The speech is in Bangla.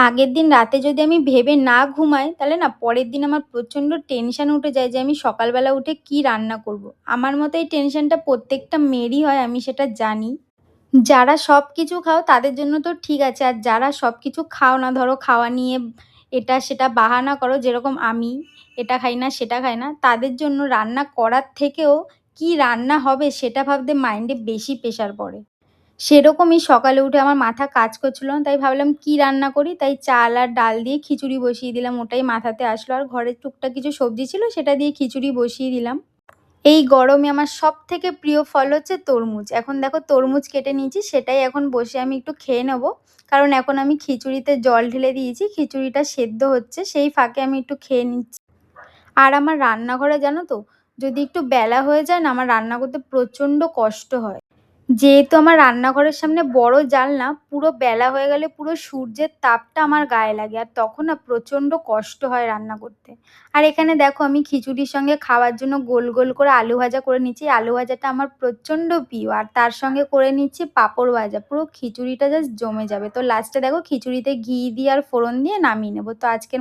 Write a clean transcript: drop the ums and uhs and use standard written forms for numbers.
আগের দিন রাতে যদি আমি ভেবে না ঘুমাই, তাহলে না পরের দিন আমার প্রচণ্ড টেনশন উঠে যায় যে আমি সকালবেলা উঠে কি রান্না করব। আমার মতো এই টেনশনটা প্রত্যেকটা মেয়েরই হয়, আমি সেটা জানি। যারা সবকিছু খাও তাদের জন্য তো ঠিক আছে। আর যারা সবকিছু খাও না, ধরো খাওয়া নিয়ে এটা সেটা বাহানা করো, যেরকম আমি এটা খাই না, সেটা খাই না, তাদের জন্য রান্না করার থেকেও কি রান্না হবে সেটা ভাবতে মাইন্ডে বেশি প্রেশার পড়ে। সেরকমই সকালে উঠে আমার মাথা কাজ করছিল না। তাই ভাবলাম কি রান্না করি? তাই চাল আর ডাল দিয়ে খিচুড়ি বসিয়ে দিলাম। ওটাই মাথাতে আসলো। আর ঘরে টুকটাক কিছু সবজি ছিল, সেটা দিয়ে খিচুড়ি বসিয়ে দিলাম। এই গরমে আমার সবথেকে প্রিয় ফল হচ্ছে তরমুজ। এখন দেখো তরমুজ কেটে নিয়েছি, সেটাই এখন বসে আমি একটু খেয়ে নেবো। কারণ এখন আমি খিচুড়িতে জল ঢেলে দিয়েছি। খিচুড়িটা সেদ্ধ হচ্ছে, সেই ফাঁকে আমি একটু খেয়ে নিচ্ছি। আর আমার রান্নাঘরে জানো তো, যদি একটু বেলা হয়ে যায় না, আমার রান্না করতে প্রচণ্ড কষ্ট হয়। যেহেতু আমার রান্নাঘরের সামনে বড় জানলা, পুরো বেলা হয়ে গেলে পুরো সূর্যের তাপটা আমার গায়ে লাগে। আর তখন না প্রচণ্ড কষ্ট হয় রান্না করতে। আর এখানে দেখো আমি খিচুড়ির সঙ্গে খাওয়ার জন্য গোল গোল করে আলু ভাজা করে নিচ্ছি। আলু ভাজাটা আমার প্রচণ্ড প্রিয়। আর তার সঙ্গে করে নিচ্ছি পাঁপড় ভাজা। পুরো খিচুড়িটা জাস্ট জমে যাবে। তো লাস্টে দেখো খিচুড়িতে ঘি দিয়ে আর ফোড়ন দিয়ে নামিয়ে নেবো। তো আজকের